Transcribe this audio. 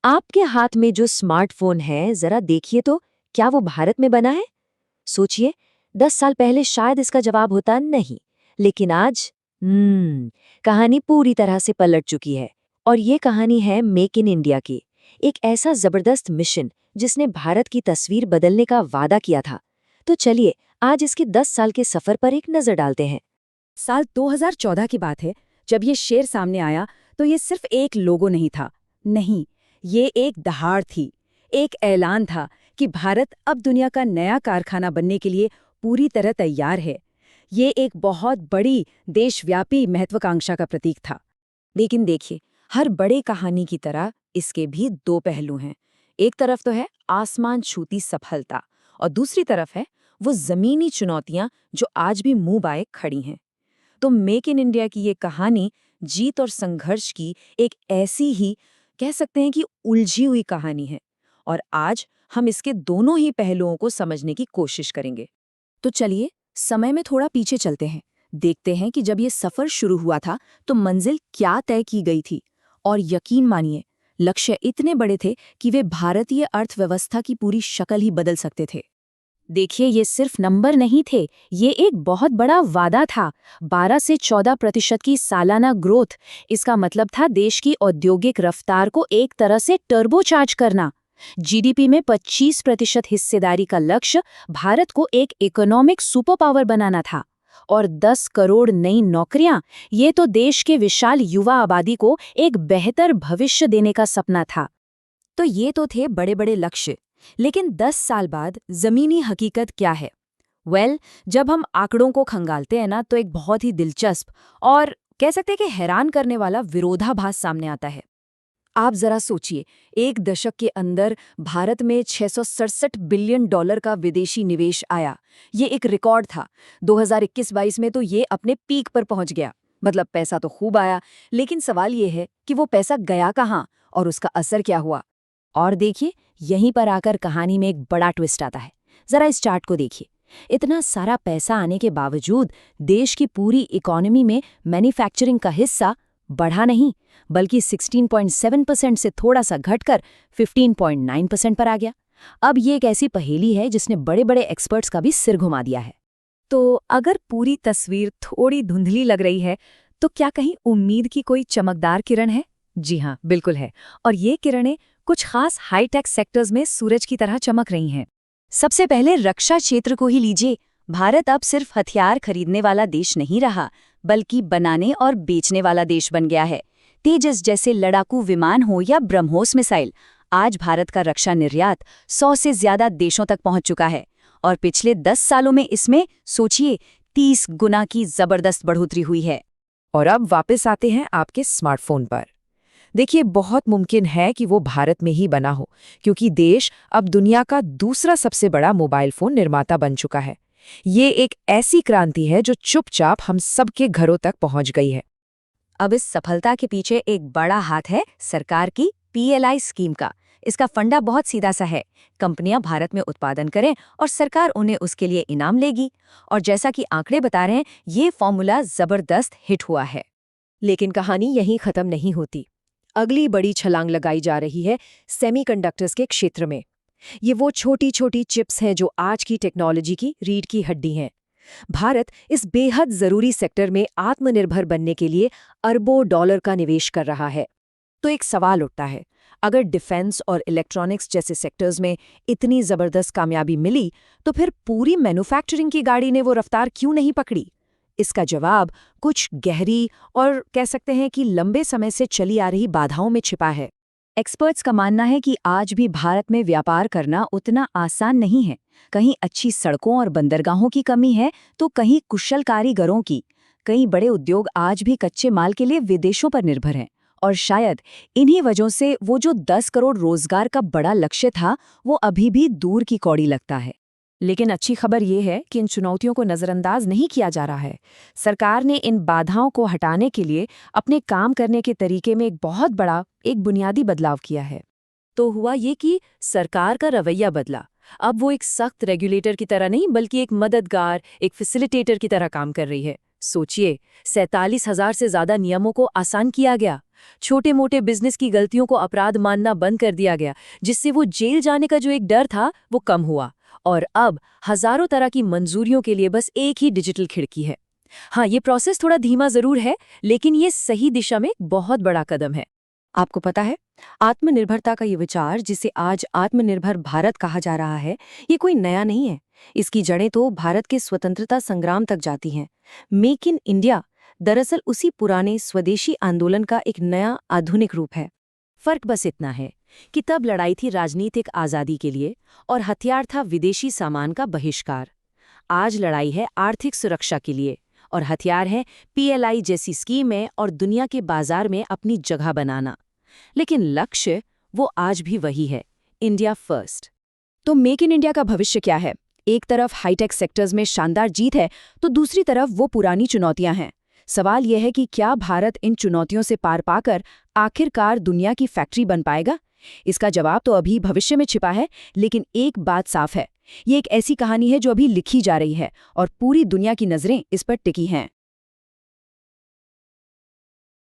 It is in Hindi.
आपके हाथ में जो स्मार्टफोन है, जरा देखिए तो, क्या वो भारत में बना है? सोचिए, 10 साल पहले शायद इसका जवाब होता नहीं, लेकिन आज कहानी पूरी तरह से पलट चुकी है। और ये कहानी है मेक इन इंडिया की, एक ऐसा जबरदस्त मिशन जिसने भारत की तस्वीर बदलने का वादा किया था। तो चलिए, आज इसके 10 साल के सफर पर एक नजर डालते हैं। साल 2014 की बात है। जब ये शेर सामने आया तो ये सिर्फ एक लोगो नहीं था। नहीं, ये एक दहाड़ थी। एक ऐलान था कि भारत अब दुनिया का नया कारखाना बनने के लिए पूरी तरह तैयार है। ये एक बहुत बड़ी देशव्यापी महत्वाकांक्षा का प्रतीक था। लेकिन देखिए, हर बड़े कहानी की तरह इसके भी दो पहलू हैं। एक तरफ तो है आसमान छूती सफलता, और दूसरी तरफ है वो जमीनी चुनौतियां जो आज भी मुंह बाए खड़ी हैं। तो मेक इन इंडिया की ये कहानी जीत और संघर्ष की एक ऐसी ही, कह सकते हैं कि उलझी हुई कहानी है। और आज हम इसके दोनों ही पहलुओं को समझने की कोशिश करेंगे। तो चलिए, समय में थोड़ा पीछे चलते हैं। देखते हैं कि जब ये सफर शुरू हुआ था तो मंजिल क्या तय की गई थी। और यकीन मानिए, लक्ष्य इतने बड़े थे कि वे भारतीय अर्थव्यवस्था की पूरी शक्ल ही बदल सकते थे। देखिए, ये सिर्फ नंबर नहीं थे, ये एक बहुत बड़ा वादा था। 12 से 14% की सालाना ग्रोथ। इसका मतलब था देश की औद्योगिक रफ्तार को एक तरह से टर्बोचार्ज करना। जीडीपी में 25% हिस्सेदारी का लक्ष्य भारत को एक इकोनॉमिक सुपर पावर बनाना था। और 10 करोड़ नई नौकरियां, ये तो देश के विशाल युवा आबादी को एक बेहतर भविष्य देने का सपना था। तो ये तो थे बड़े बड़े लक्ष्य। लेकिन 10 साल बाद जमीनी हकीकत क्या है? जब हम आंकड़ों को खंगालते हैं ना, तो एक बहुत ही दिलचस्प और कह सकते हैं कि हैरान करने वाला विरोधाभास सामने आता है। आप जरा सोचिए, एक दशक के अंदर भारत में $667 बिलियन का विदेशी निवेश आया। ये एक रिकॉर्ड था। 2021-22 में तो ये अपने पीक पर पहुंच गया। मतलब पैसा तो खूब आया, लेकिन सवाल ये है कि वो पैसा गया कहाँ और उसका असर क्या हुआ। और देखिए, यहीं पर आकर कहानी में एक बड़ा ट्विस्ट आता है। जरा इस चार्ट को देखिए। इतना सारा पैसा आने के बावजूद देश की पूरी इकोनॉमी में मैन्युफैक्चरिंग का हिस्सा बढ़ा नहीं, बल्कि 16.7% से थोड़ा सा घटकर 15.9% पर आ गया। अब ये एक ऐसी पहेली है जिसने बड़े बड़े एक्सपर्ट्स का भी सिर घुमा दिया है। तो अगर पूरी तस्वीर थोड़ी धुंधली लग रही है, तो क्या कहीं उम्मीद की कोई चमकदार किरण है? जी हाँ, बिल्कुल है। और ये किरणें कुछ खास हाईटेक सेक्टर्स में सूरज की तरह चमक रही हैं। सबसे पहले रक्षा क्षेत्र को ही लीजिए। भारत अब सिर्फ हथियार खरीदने वाला देश नहीं रहा, बल्कि बनाने और बेचने वाला देश बन गया है। तेजस जैसे लड़ाकू विमान हो या ब्रह्मोस मिसाइल, आज भारत का रक्षा निर्यात 100 से ज्यादा देशों तक पहुंच चुका है। और पिछले 10 सालों में इसमें सोचिए 30 गुना की जबरदस्त बढ़ोतरी हुई है। और अब वापस आते हैं आपके स्मार्टफोन पर। देखिए, बहुत मुमकिन है कि वो भारत में ही बना हो, क्योंकि देश अब दुनिया का दूसरा सबसे बड़ा मोबाइल फोन निर्माता बन चुका है। ये एक ऐसी क्रांति है जो चुपचाप हम सबके घरों तक पहुंच गई है। अब इस सफलता के पीछे एक बड़ा हाथ है सरकार की पीएलआई स्कीम का। इसका फंडा बहुत सीधा सा है। कंपनियां भारत में उत्पादन करें और सरकार उन्हें उसके लिए इनाम लेगी। और जैसा कि आंकड़े बता रहे हैं, ये फॉर्मूला जबरदस्त हिट हुआ है। लेकिन कहानी यहीं खत्म नहीं होती। अगली बड़ी छलांग लगाई जा रही है सेमीकंडक्टर्स के क्षेत्र में। ये वो छोटी छोटी चिप्स हैं जो आज की टेक्नोलॉजी की रीढ़ की हड्डी हैं। भारत इस बेहद जरूरी सेक्टर में आत्मनिर्भर बनने के लिए अरबों डॉलर का निवेश कर रहा है। तो एक सवाल उठता है, अगर डिफेंस और इलेक्ट्रॉनिक्स जैसे सेक्टर्स में इतनी जबरदस्त कामयाबी मिली, तो फिर पूरी मैन्युफैक्चरिंग की गाड़ी ने वो रफ्तार क्यों नहीं पकड़ी? इसका जवाब कुछ गहरी और कह सकते हैं कि लंबे समय से चली आ रही बाधाओं में छिपा है। एक्सपर्ट्स का मानना है कि आज भी भारत में व्यापार करना उतना आसान नहीं है। कहीं अच्छी सड़कों और बंदरगाहों की कमी है, तो कहीं कुशल कारीगरों की। कई बड़े उद्योग आज भी कच्चे माल के लिए विदेशों पर निर्भर हैं। और शायद इन्हीं वजहों से वो जो 10 करोड़ रोजगार का बड़ा लक्ष्य था, वो अभी भी दूर की कौड़ी लगता है। लेकिन अच्छी खबर ये है कि इन चुनौतियों को नज़रअंदाज नहीं किया जा रहा है। सरकार ने इन बाधाओं को हटाने के लिए अपने काम करने के तरीके में एक बुनियादी बदलाव किया है। तो हुआ ये कि सरकार का रवैया बदला। अब वो एक सख्त रेगुलेटर की तरह नहीं, बल्कि एक मददगार, एक फैसिलिटेटर की तरह काम कर रही है। सोचिए, 47,000 से ज्यादा नियमों को आसान किया गया। छोटे मोटे बिजनेस की गलतियों को अपराध मानना बंद कर दिया गया, जिससे वो जेल जाने का जो एक डर था वो कम हुआ। और अब हजारों तरह की मंजूरियों के लिए बस एक ही डिजिटल खिड़की है। हाँ, ये प्रोसेस थोड़ा धीमा जरूर है, लेकिन ये सही दिशा में एक बहुत बड़ा कदम है। आपको पता है, आत्मनिर्भरता का ये विचार, जिसे आज आत्मनिर्भर भारत कहा जा रहा है, ये कोई नया नहीं है। इसकी जड़ें तो भारत के स्वतंत्रता संग्राम तक जाती हैं। मेक इन इंडिया दरअसल उसी पुराने स्वदेशी आंदोलन का एक नया आधुनिक रूप है। फर्क बस इतना है कि तब लड़ाई थी राजनीतिक आजादी के लिए और हथियार था विदेशी सामान का बहिष्कार। आज लड़ाई है आर्थिक सुरक्षा के लिए और हथियार है PLI जैसी स्कीमें और दुनिया के बाजार में अपनी जगह बनाना। लेकिन लक्ष्य वो आज भी वही है, इंडिया फर्स्ट। तो मेक इन इंडिया का भविष्य क्या है? एक तरफ हाईटेक सेक्टर्स में शानदार जीत है, तो दूसरी तरफ वो पुरानी चुनौतियां हैं। सवाल यह है कि क्या भारत इन चुनौतियों से पार पाकर आखिरकार दुनिया की फैक्ट्री बन पाएगा? इसका जवाब तो अभी भविष्य में छिपा है, लेकिन एक बात साफ है, ये एक ऐसी कहानी है जो अभी लिखी जा रही है और पूरी दुनिया की नजरें इस पर टिकी हैं।